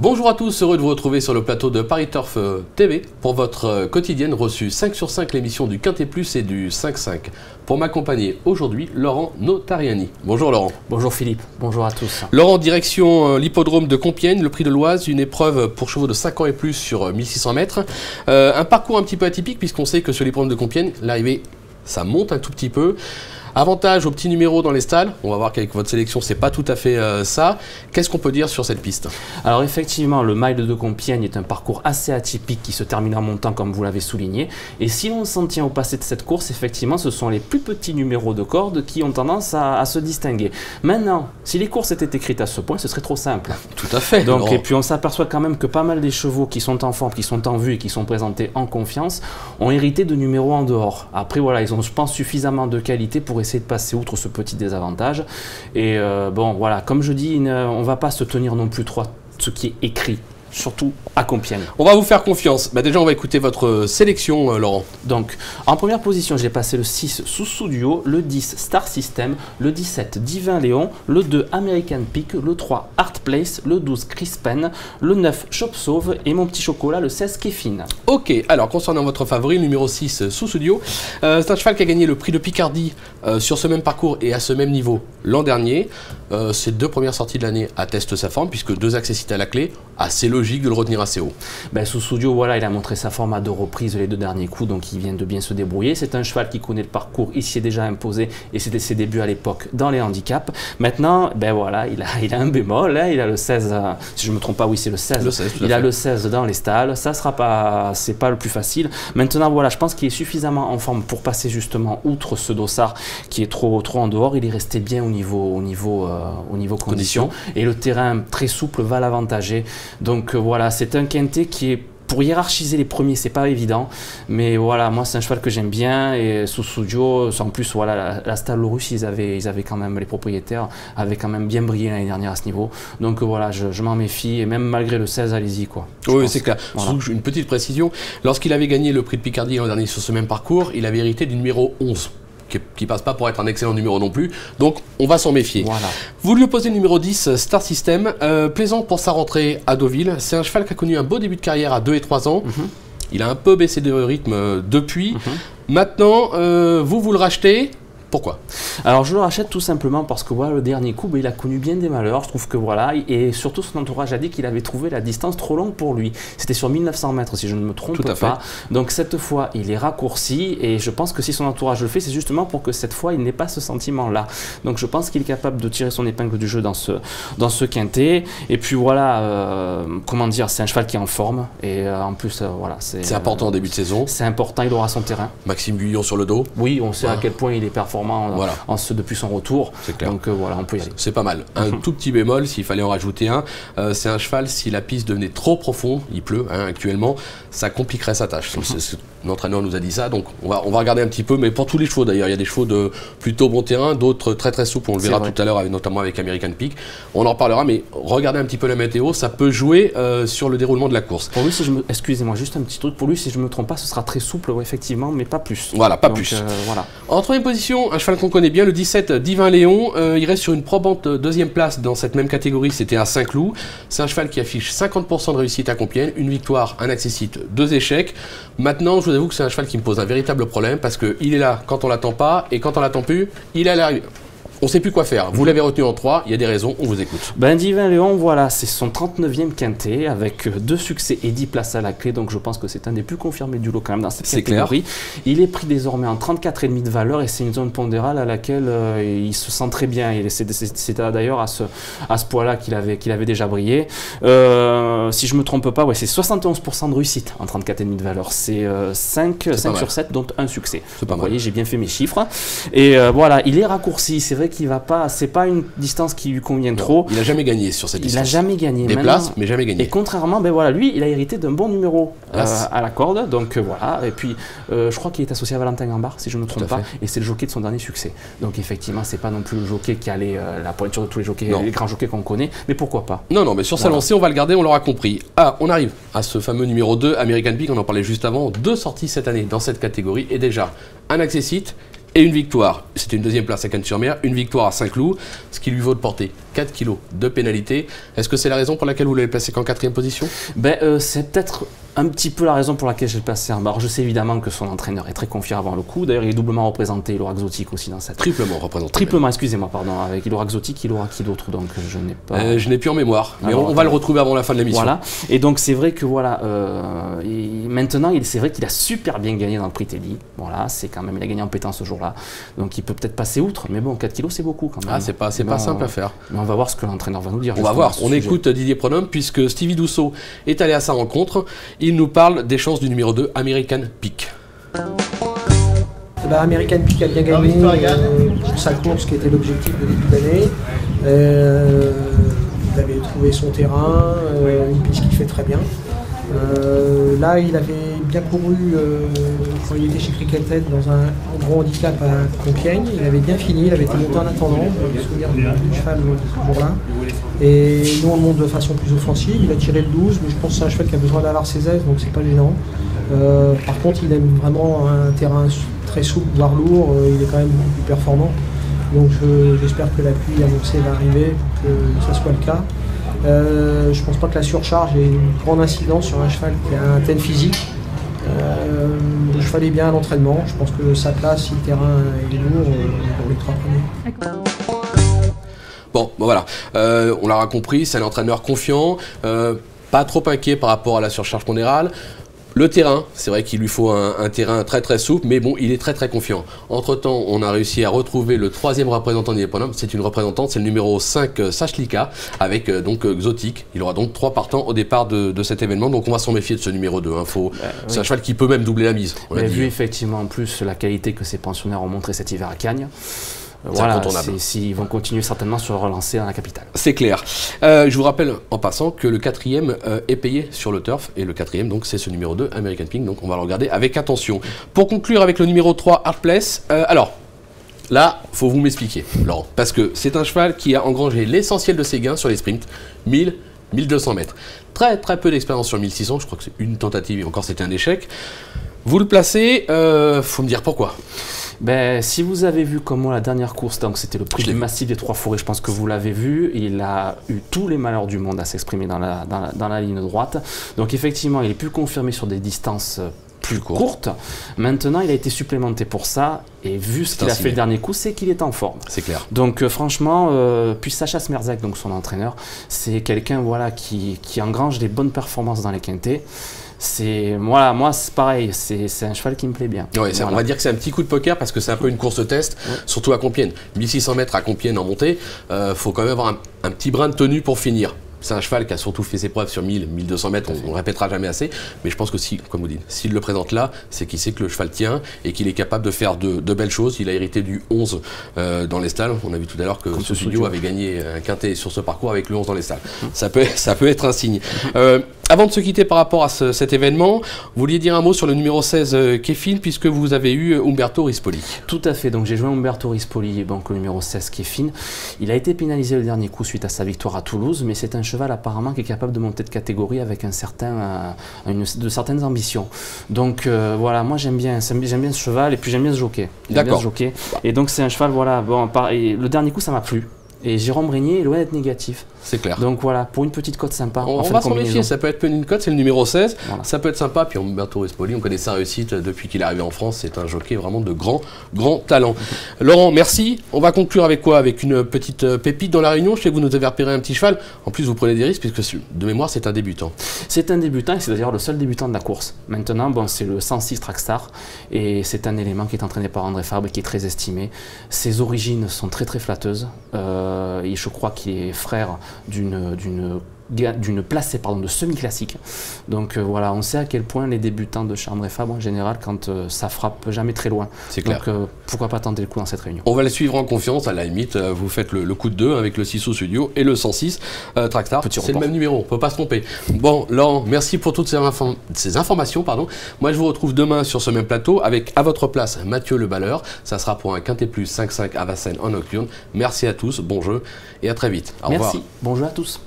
Bonjour à tous, heureux de vous retrouver sur le plateau de Paris Turf TV pour votre quotidienne reçue 5 sur 5, l'émission du Quintet Plus et du 5-5. Pour m'accompagner aujourd'hui, Laurent Notariani. Bonjour Laurent. Bonjour Philippe, bonjour à tous. Laurent, direction l'hippodrome de Compiègne, le prix de l'Oise, une épreuve pour chevaux de 5 ans et plus sur 1600 mètres. Un parcours un petit peu atypique puisqu'on sait que sur l'hippodrome de Compiègne, l'arrivée, ça monte un tout petit peu. Avantage au petit numéro dans les stalles, on va voir qu'avec votre sélection c'est pas tout à fait ça. Qu'est-ce qu'on peut dire sur cette piste? Alors effectivement, le Mile de Compiègne est un parcours assez atypique qui se termine en montant comme vous l'avez souligné. Et si l'on s'en tient au passé de cette course, effectivement ce sont les plus petits numéros de cordes qui ont tendance à se distinguer. Maintenant, si les courses étaient écrites à ce point, ce serait trop simple. Tout à fait. Donc, et puis on s'aperçoit quand même que pas mal des chevaux qui sont en forme, qui sont en vue et qui sont présentés en confiance, ont hérité de numéros en dehors. Après voilà, ils ont je pense suffisamment de qualité pour essayer de passer outre ce petit désavantage. Et bon voilà, comme je dis, on ne va pas se tenir non plus trop à ce qui est écrit, surtout à Compiègne. On va vous faire confiance. Déjà, on va écouter votre sélection, Laurent. Donc, en première position, j'ai passé le 6 Soussou Duo, le 10 Star System, le 17 Divin Léon, le 2 American Peak, le 3 Art Place, le 12 Crispen, le 9 Chop Sauve et mon petit chocolat, le 16 Kéfine. Ok, alors concernant votre favori, le numéro 6 Soussou Duo, c'est un cheval qui a gagné le prix de Picardie sur ce même parcours et à ce même niveau l'an dernier. Ses deux premières sorties de l'année attestent sa forme puisque 2 accessites à la clé, assez logique de le retenir assez haut. Soussou Duo, voilà, il a montré sa forme à 2 reprises les 2 derniers coups, donc il vient de bien se débrouiller. C'est un cheval qui connaît le parcours, il s'y est déjà imposé et c'était ses débuts à l'époque dans les handicaps. Maintenant, voilà, il a un bémol, hein, il a le 16, si je ne me trompe pas, oui c'est le 16, il a le 16 dans les stalles, ça sera pas, c'est pas le plus facile. Maintenant voilà, je pense qu'il est suffisamment en forme pour passer justement outre ce dossard qui est trop en dehors. Il est resté bien au niveau conditions et le terrain très souple va l'avantager. Donc voilà, c'est un quintet qui est, pour hiérarchiser les premiers, c'est pas évident, mais voilà, moi c'est un cheval que j'aime bien. Et Soussou Duo, en plus voilà, la stalle russe, ils avaient quand même, les propriétaires avaient quand même bien brillé l'année dernière à ce niveau. Donc voilà, je m'en méfie, et même malgré le 16, allez-y quoi. Oui, c'est clair. Voilà. Une petite précision, lorsqu'il avait gagné le prix de Picardie l'an dernier sur ce même parcours, il avait hérité du numéro 11. Qui passe pas pour être un excellent numéro non plus, donc on va s'en méfier. Voilà. Vous lui opposez le numéro 10, Star System, plaisant pour sa rentrée à Deauville. C'est un cheval qui a connu un beau début de carrière à 2 et 3 ans. Il a un peu baissé de rythme depuis. Maintenant, vous le rachetez. Pourquoi? Alors je le rachète tout simplement parce que voilà, le dernier coup, il a connu bien des malheurs, je trouve que voilà, et surtout son entourage a dit qu'il avait trouvé la distance trop longue pour lui. C'était sur 1900 mètres si je ne me trompe pas. Donc cette fois, il est raccourci et je pense que si son entourage le fait, c'est justement pour que cette fois, il n'ait pas ce sentiment-là. Donc je pense qu'il est capable de tirer son épingle du jeu dans ce quintet. Et puis voilà, comment dire, c'est un cheval qui est en forme et en plus, voilà. C'est important en début de saison. C'est important, il aura son terrain. Maxime Guyon sur le dos. Oui, on sait à quel point il est performant depuis son retour. Donc voilà, on peut y aller. C'est pas mal. Un tout petit bémol, s'il fallait en rajouter un, c'est un cheval, si la piste devenait trop profonde, il pleut actuellement, ça compliquerait sa tâche. L'entraîneur nous a dit ça, donc on va regarder un petit peu, mais pour tous les chevaux d'ailleurs, il y a des chevaux de plutôt bon terrain, d'autres très souples, on le verra tout à l'heure, notamment avec American Peak. On en reparlera, mais regardez un petit peu la météo, ça peut jouer sur le déroulement de la course. Pour lui, excusez-moi, juste un petit truc, pour lui, si je ne me trompe pas, ce sera très souple, effectivement, mais pas plus. Voilà, pas plus. Voilà. En troisième position, un cheval qu'on connaît bien, le 17 Divin Léon, il reste sur une probante deuxième place dans cette même catégorie, c'était à Saint-Cloud. C'est un cheval qui affiche 50% de réussite à Compiègne, une victoire, un accessite, 2 échecs. Maintenant, je vous avoue que c'est un cheval qui me pose un véritable problème parce qu'il est là quand on l'attend pas et quand on l'attend plus, il est à l'arrivée. On ne sait plus quoi faire. Vous l'avez retenu en 3, il y a des raisons, on vous écoute. Divin Léon, voilà, c'est son 39e quintet avec 2 succès et 10 places à la clé, donc je pense que c'est un des plus confirmés du lot quand même dans cette catégorie. Il est pris désormais en 34,5 de valeur et c'est une zone pondérale à laquelle il se sent très bien. C'est d'ailleurs à ce poids-là qu'il avait déjà brillé. Si je ne me trompe pas, c'est 71% de réussite en 34,5 de valeur. C'est 5 sur 7, dont un succès. Vous voyez, j'ai bien fait mes chiffres. Et voilà, il est raccourci, c'est vrai qu'il va pas, c'est pas une distance qui lui convient trop. Il n'a jamais gagné sur cette distance. Il n'a jamais gagné. Des places, mais jamais gagné. Et contrairement, voilà, lui, il a hérité d'un bon numéro à la corde, donc voilà. Et puis, je crois qu'il est associé à Valentin Gambard, si je ne me trompe pas, et c'est le jockey de son dernier succès. Donc effectivement, c'est pas non plus le jockey qui a la pointure de tous les jockeys, les grands jockeys qu'on connaît, mais pourquoi pas? Non, mais sur sa lancée, on va le garder, on l'aura compris. On arrive à ce fameux numéro 2, American Peak, on en parlait juste avant, 2 sorties cette année dans cette catégorie, et déjà un accessite et une victoire. C'était une deuxième place à Cannes-sur-Mer, une victoire à Saint-Cloud, ce qui lui vaut de porter 4 kilos de pénalité. Est-ce que c'est la raison pour laquelle vous l'avez placé qu'en 4e position? C'est peut-être un petit peu la raison pour laquelle je l'ai placé en bas. Alors, je sais évidemment que son entraîneur est très confiant avant le coup. D'ailleurs, il est doublement représenté. Il aura Exotique aussi dans cette. Triplement représenté. Triplement, excusez-moi, pardon. Avec il aura Exotique, il aura qui d'autre, donc je n'ai pas. Je n'ai plus en mémoire, mais on va le retrouver avant la fin de l'émission. Voilà. Et donc c'est vrai que voilà. Maintenant, c'est vrai qu'il a super bien gagné dans le prix Teddy. Voilà, c'est quand même, il a gagné en pétence ce jour-là. Donc il peut peut-être passer outre. Mais bon, 4 kilos, c'est beaucoup quand même. Ah, c'est pas simple à faire. Mais on va voir ce que l'entraîneur va nous dire. On va voir. On écoute Didier Pronhomme puisque Stevie Dousseau est allé à sa rencontre. Il nous parle des chances du numéro 2, American Peak. American Peak a bien gagné pour sa course qui était l'objectif de début d'année. Il avait trouvé son terrain, une piste qui fait très bien. Là, il avait bien couru quand il était chez Cricket dans un gros handicap à Compiègne. Il avait bien fini, il avait été monté en attendant. Je me souviens du cheval ce jour-là. Et nous, on le monte de façon plus offensive. Il a tiré le 12, mais je pense que c'est un cheval qui a besoin d'avoir ses aises, donc c'est pas gênant. Par contre, il aime vraiment un terrain très souple, voire lourd. Il est quand même beaucoup plus performant. Donc j'espère que la pluie annoncée va arriver pour que ça soit le cas. Je pense pas que la surcharge ait une grande incidence sur un cheval qui a un tel physique. Le cheval est bien à l'entraînement. Je pense que sa place, si le terrain est lourd, dans les 3 premiers. Bon, voilà. On l'aura compris, c'est un entraîneur confiant, pas trop inquiet par rapport à la surcharge pondérale. Le terrain, c'est vrai qu'il lui faut un terrain très très souple, mais bon, il est très très confiant. Entre-temps, on a réussi à retrouver le 3e représentant des Pronhomme. C'est une représentante, c'est le numéro 5, Sachlika, avec donc Exotique. Il aura donc 3 partants au départ de cet événement, donc on va s'en méfier de ce numéro 2. Hein. C'est un cheval qui peut même doubler la mise. On a vu effectivement en plus la qualité que ces pensionnaires ont montré cet hiver à Cagnes. Voilà, ils vont continuer certainement sur le relancer dans la capitale. C'est clair. Je vous rappelle en passant que le 4e est payé sur le turf et le 4e donc c'est ce numéro 2 American Pink, donc on va le regarder avec attention. Pour conclure avec le numéro 3 Artplace, alors là faut vous m'expliquer Laurent, parce que c'est un cheval qui a engrangé l'essentiel de ses gains sur les sprints, 1000-1200 mètres. Très très peu d'expérience sur 1600, je crois que c'est une tentative et encore c'était un échec. Vous le placez, faut me dire pourquoi. Si vous avez vu comme moi la dernière course, donc c'était le prix du Massif des Trois Forêts, je pense que vous l'avez vu, il a eu tous les malheurs du monde à s'exprimer dans la ligne droite. Donc effectivement, il est plus confirmé sur des distances plus courtes. Maintenant, il a été supplémenté pour ça, et vu ce qu'il a fait le dernier coup, c'est qu'il est en forme. C'est clair. Donc franchement, puis Sacha Smerzak, donc son entraîneur, c'est quelqu'un voilà, qui engrange des bonnes performances dans les quintés. Moi c'est pareil, c'est un cheval qui me plaît bien. Ouais, voilà. On va dire que c'est un petit coup de poker parce que c'est un peu une course de test, surtout à Compiègne. 1600 mètres à Compiègne en montée, faut quand même avoir un petit brin de tenue pour finir. C'est un cheval qui a surtout fait ses preuves sur 1000-1200 mètres, on ne le répétera jamais assez, mais je pense que si, comme vous dites, s'il le présente là, c'est qu'il sait que le cheval tient et qu'il est capable de faire de belles choses. Il a hérité du 11 dans les stalles. On a vu tout à l'heure que ce studio avait gagné un quintet sur ce parcours avec le 11 dans les stalles. Ça peut être un signe. Avant de se quitter par rapport à cet événement, vous vouliez dire un mot sur le numéro 16 Kéfine, puisque vous avez eu Umberto Rispoli. Tout à fait, donc j'ai joué Umberto Rispoli, donc le numéro 16 Kéfine. Il a été pénalisé le dernier coup suite à sa victoire à Toulouse, mais c'est un cheval apparemment qui est capable de monter de catégorie avec de certaines ambitions. Donc voilà, moi j'aime bien ce cheval et puis j'aime bien ce jockey. D'accord. Et donc c'est un cheval, voilà, bon, le dernier coup ça m'a plu. Et Jérôme Régnier est loin d'être négatif. C'est clair. Donc voilà, pour une petite cote sympa. On va s'en méfier, ça peut être une cote, c'est le numéro 16. Voilà. Ça peut être sympa. Puis Umberto Rispoli, on connaît sa réussite depuis qu'il est arrivé en France. C'est un jockey vraiment de grand talent. Laurent, merci. On va conclure avec quoi? Avec une petite pépite dans la Réunion. Je sais que vous nous avez repéré un petit cheval. En plus, vous prenez des risques puisque de mémoire, c'est un débutant. C'est un débutant et c'est d'ailleurs le seul débutant de la course. Maintenant, bon, c'est le 106 Trackstar et c'est un élément qui est entraîné par André Fabre et qui est très estimé. Ses origines sont très flatteuses. Et je crois qu'il est frère d'une placée de semi-classique. Donc voilà, on sait à quel point les débutants de chez André Fabre en général, quand ça frappe jamais très loin. C'est clair. Donc pourquoi pas tenter le coup dans cette réunion. On va le suivre en confiance, à la limite, vous faites le coup de 2 avec le 6 au studio et le 106 Trackstar. C'est le même numéro, on peut pas se tromper. Bon, Laurent, merci pour toutes ces informations. Moi je vous retrouve demain sur ce même plateau avec à votre place Mathieu Le Balleur. Ça sera pour un Quintet Plus 5-5 à Vincennes en nocturne. Merci à tous, bon jeu et à très vite. Au revoir. Merci, bon jeu à tous.